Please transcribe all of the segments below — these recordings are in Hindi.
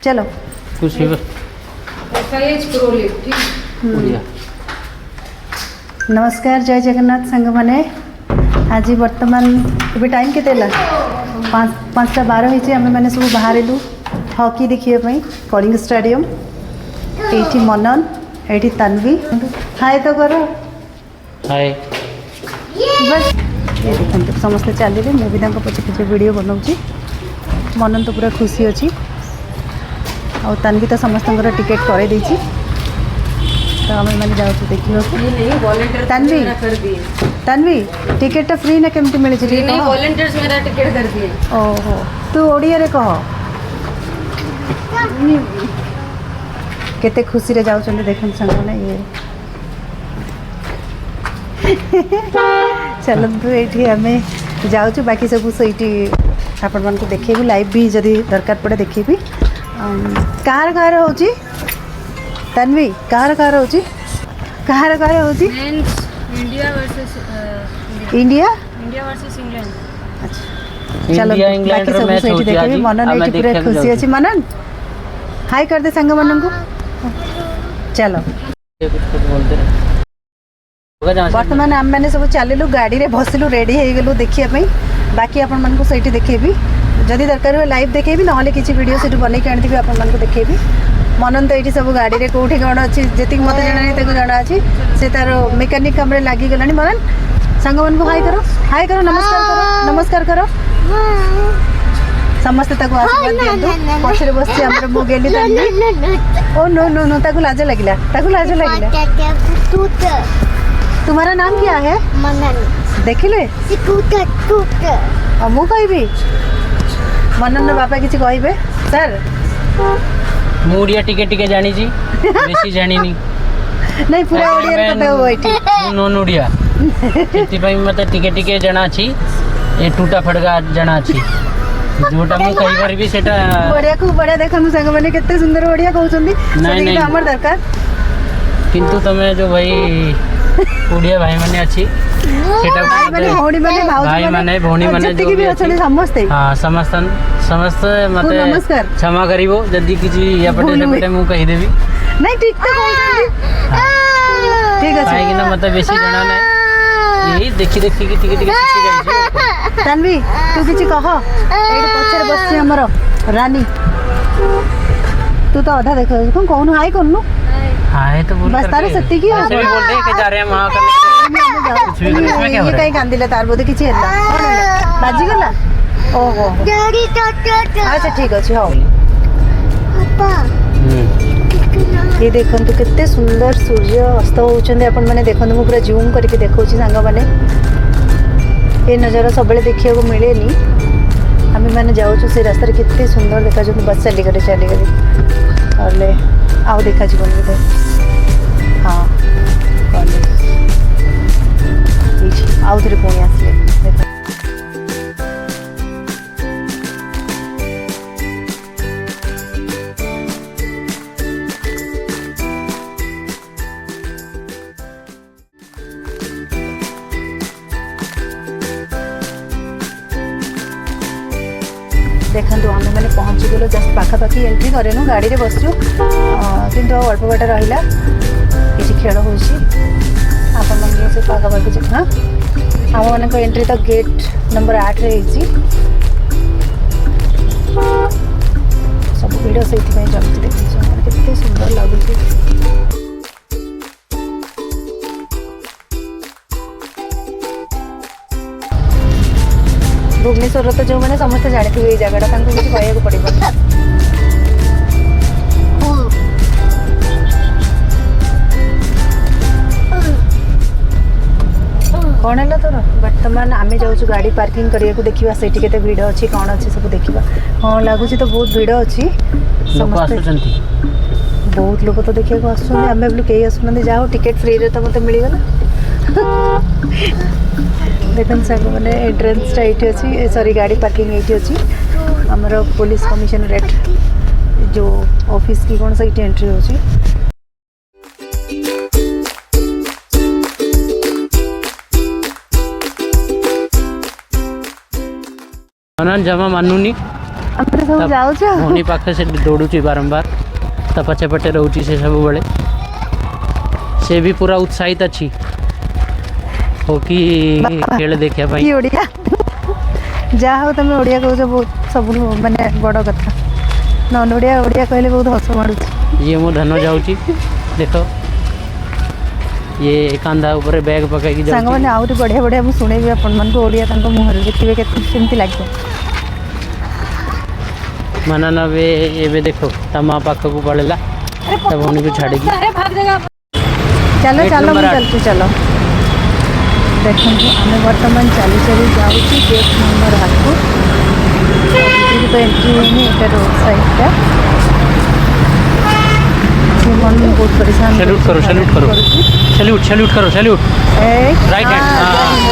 चलो कुछ नमस्कार जय जगन्नाथ संग माने आज वर्तमान ए टाइम के 5:12 आम मैंने सब बाहर हॉकी देखापी कलिंग स्टेडियम ये मनन ये तन्वी हाय तो करो हाय बस ये देखते समस्ते चलिए मुझे पचे पचे वीडियो बनाऊँगी मनन तो पूरा खुशी अच्छी और तन्वी तो समस्त टिकेट कर देती तो आम मैंने जाऊँ देखा तन्वी तन्वी टिकेट फ्री ना केमती मिली वॉलंटियर्स मेरा टिकट कर दिए। ओहो तू ओडिया रे कह केते खुशी रे जाऊँ देखते सांग मैंने ये चलतु ये आम जाऊँ बाकी सब सही आपण मानक देखेबी लाइव भी जदि दरकार पड़े देखेबी कार कार हो तन्वी कार कार हो कार कार हो India versus India India versus England. अच्छा चलो बाकी सब सही देखेबी मनन ये पूरा खुशी अच्छी मनन हाय कर दे संग मनन को चलो वर्तमान आम मैंने सब चलू गाड़ी रे बसलु रेडी हो गलु देखापी बाकी आपण मानक सही देखेबी जदि दरकार हुए लाइव देखेबी ना किसी वीडियो से बनई आनी आपण मानक देखेबी मनन तो ये सब गाड़ी रे कौटी कौन अच्छी जी मत जाना जाना अच्छी से तार मेकानिक काम लगी गलानी मनन सांग मन को हाय करो नमस्कार करो समस्ते आशीर्वाद दिखाँ पछे बस मु गेली ओ नो नो नो लाज लगिला तुम्हारा नाम क्या है मनन देखिले मु कहबी मनन बापा किसी कहबे सर मु ओडिया टिके टिके जानी जी बेसी जानी नहीं पूरा ओडिया रे कथा हो एठी नॉन ओडिया सेति पई मते टिके टिके जाना छी ए टूटा फड़गा जाना छी जोटा मु कहि परबी सेटा बढ़िया खूब बढ़िया देखनु संग माने केते सुंदर ओडिया कहउचंदी सेति तो हमर दरकार किंतु तमे जो भाई ओडिया भाई माने अच्छी सेटा भाई माने भौणी माने जो भी अच्छे समस्ते हां समस्त मते नमस्कार क्षमा करिवो जदी किछि या पटे पटे मु कहि देबी नहीं ठीक तो कहउचंदी ठीक अछि काहे कि ना मते बेसी जाना नै यही देखि देखि कि टिके टिके सीखि जाई तन्वी तू किछि कह एडी पछर बसछि हमर रानी तू तो आधा देख कौन हाय करनु हाय तो बोल बस तारे सत्ती की ऐसे भी बोल दे कि जा रहे हैं वहां करने कुछ भी इसमें क्या हो रहा है कहीं कांदिले तार बोधे किछि हल्ला बाजी गला ओहो अच्छा ठीक अछि हो पापा ये देखंतु कितने सुंदर सूर्य अस्त होउचंदे आपण माने देखंतु मु पूरा जूम करके देखौची सांग माने ये नजारा सबले देखिया को मिलेनी आम मैंने जाऊँ से रास्ता कितने सुंदर देखा जो बस चली गली और ले आओ देखा जी बोले हाँ आओ थे पुणी आसले देखा देखो आम मैंने पहुँची गलु जस्ट पाखापाखि एंट्री करेनु गाड़ी रे बसचु किंतु अल्प बाट रहा किसी खेल हो से पाखापाखि हाँ आम मान एंट्री तो गेट नंबर 8 रे सब भिड़ से जमी देखिए केते सुंदर लगुच भुवनेश्वर तो जो मैंने समस्त जानी ये जगह किसी कहूँ पड़े कौन है तोर बर्तमान आम जाऊँ गाड़ी पार्किंग करने को देखा से भिड़ अच्छी कौन अच्छी सब देखा हाँ लगुच तो बहुत भिड़ अच्छी बहुत लोग तो देखा आम भाई कई आसुना जाओ टिकेट फ्री रे तो मतलब मिलगला देखते सांग मैंने एंट्रेंसटा ये अच्छी सॉरी गाड़ी पार्किंग ये अच्छी आमर पुलिस कमिशनरेट जो ऑफिस की कौन सा एंट्री होची जमा मानुनी ଆମେ ସବୁ ଯାଉଛୁ ଆଉ। ଭଉଣୀ ପାଖରେ ସେ ଦୌଡ଼ୁଛି ବାରମ୍ବାର, ତା ପଛେ ପଛେ ରହୁଛି ସେ ସବୁବେଳେ। ସେ ବି ପୁରା ଉତ୍ସାହିତ ଅଛି ହକି ଖେଳ ଦେଖିବା ପାଇଁ। କି ଓଡ଼ିଆ, ଯାହା ହଉ ତମେ ଓଡ଼ିଆ କହୁଛ, ବହୁତ ସବୁଠୁ ମାନେ ବଡ଼ କଥା। ନନ୍ ଓଡ଼ିଆ ଓଡ଼ିଆ କହିଲେ ବହୁତ ହସ ମାଡ଼ୁଛି। ଇଏ ମୋ ଧନ ଯାଉଛି ଦେଖ, ଇଏ କାନ୍ଧା ଉପରେ ବ୍ୟାଗ୍ ପକାଇକି ଯାଉଛି। ସାଙ୍ଗମାନେ ଆହୁରି ବଢ଼ିଆ ବଢ଼ିଆ ମୁଁ ଶୁଣେଇବି ଆପଣମାନଙ୍କୁ ଓଡ଼ିଆ ତାଙ୍କ ମୁହଁରେ, ଦେଖିବେ କେମିତି ଲାଗିବ। ମାନନା ବି ଏବେ ଦେଖ ତା ମା ପାଖକୁ ପଳେଇଲା ତା ଭଉଣୀକୁ ଛାଡ଼ିକି। ଚାଲ ଚାଲ ମୁଁ ଚାଲୁଛି, ଚାଲ। ଦେଖନ୍ତୁ ଆମେ ବର୍ତ୍ତମାନ ଚାଲି ଚାଲି ଯାଉଛି ଗେଟ୍ ନମ୍ବର 8 କୁ। ଭିତରକୁ ତ ଏଣ୍ଟ୍ରି ହେଇନି, ଏଇଟା ରୋଡ଼ ସାଇଡ଼୍ଟା। ସେ मन बहुत परेशान। सैल्यूट करो, सैल्यूट करो, सैल्यूट सैल्यूट करो, सैल्यूट राइट हैंड।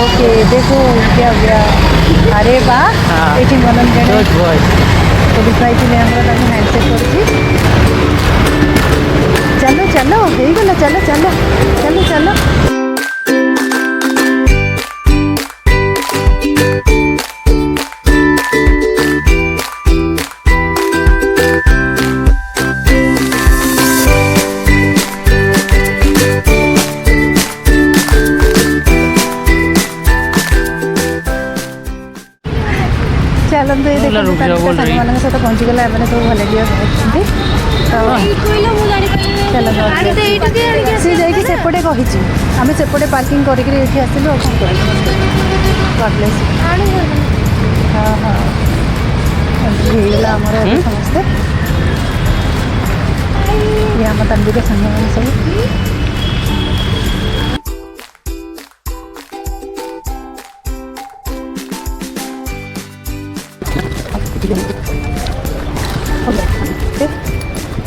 ओके देखो क्या गया। अरे वाह, ये मनन जने पुलिस भाई थे हमरा ताके हैंडशेक करछि। चलो चलो हे गला, चलो चलो चलो चलो। चलते सामान सहित पहुँचीगला सब भलेंटियर अच्छे। सी जाकि सेपटे कही आम सेपटे पार्किंग करके आसलु हाँ हाँ होगा आमर समस्ते ये आम तन्वीर सांग मैंने सब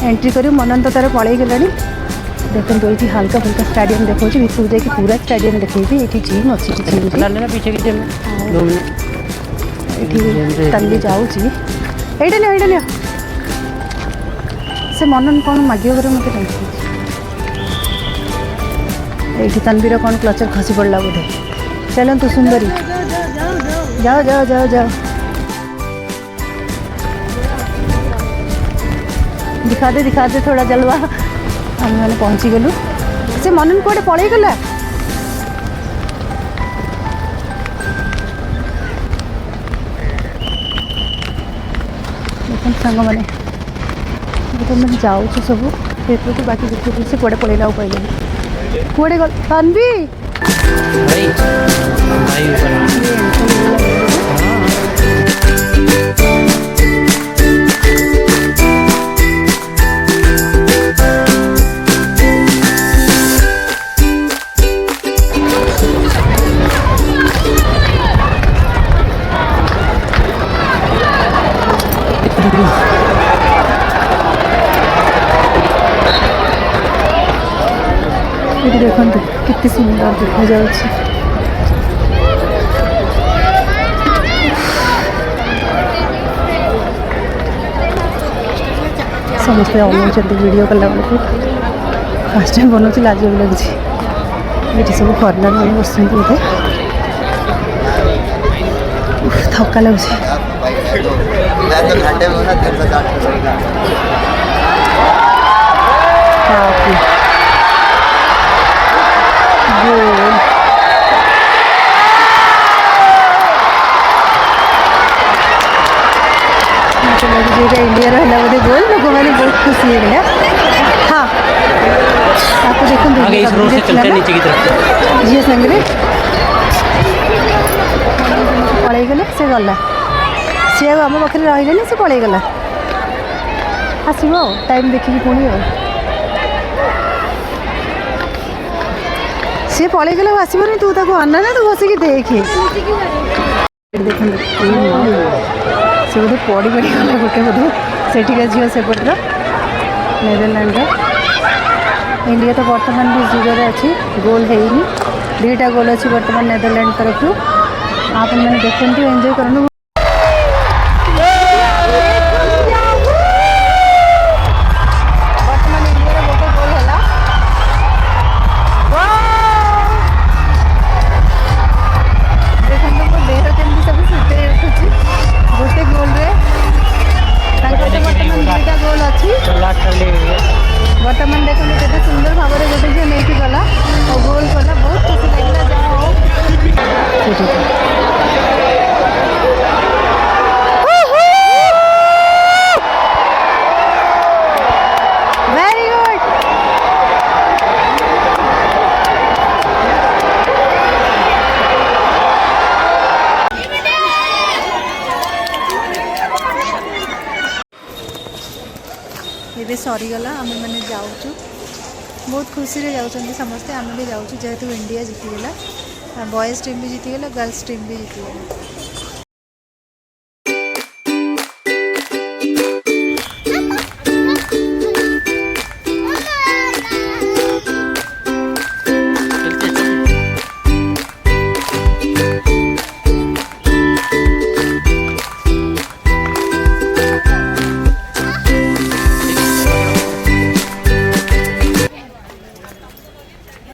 एंट्री कर मनन तो तार पलि गला। देखो ये हल्का फुल्का स्टाडियम देखा भितर जाकि पूरा स्टाडियम देखेबी। ये जिम अच्छी तन्वी जाऊँगी एटा लियो से मनन कौन मागियो करे मत ये तन्वीर कौन क्लचर खसी पड़ा बोधे। चलतु सुंदरी जाओ जाओ जाओ जाओ दिखा दे थोड़ा जलवा। हम मैंने पहुँची गलु से मनन कौटे पलि गला। देखो सांग मैंने मैंने जाऊँ सब तो बाकी देखिए से कौटे पलैला पाइल कौटे गल तन्वी ये देखो कितनी सुंदर देखा जा समस्ते अनाउंट वीडियो कला बेलू फास्ट टाइम बनाऊँ लाज भी लगे। ये सब फरेनर मैंने बस बोधे थका लगे। इंडिया रहा बोधे गोल लोक मैंने बहुत खुशी है। हाँ आपको देखो झील सांगे पलि गले से गला सी आम पाखे रही से पलि गला आसो टाइम देखिए पुणी सी पलि गला आसबनी तू आना ना तू बसिक देखे देख से बोधे पड़ी पड़ी गला गोटे बोधे सेठिका झील सेपटर नेदरलैंड इंडिया तो बर्तमान भी जीरो अच्छी गोल है दुईटा गोल अच्छी बर्तमान नेदरलैंड तरफ आप मैंने देखते एंजॉय करूँ। बर्तमान इंडिया गोटे गोल है देखो मो देह केमती सब शीत उठुची गोटे गोल रे तो मैंने देखो केते सुंदर भाव में गोटे झील नहीं गला और गोल कला बहुत खुशी लगे जहाँ हो वेरी गुड ये सरीगला आम मैंने जाऊँ बहुत खुशी रे जाऊँ समस्ते आम भी जाऊँ जेहेतु इंडिया जीतीगला बॉयज टीम भी जीतीगला गर्ल्स टीम भी जीतीगला।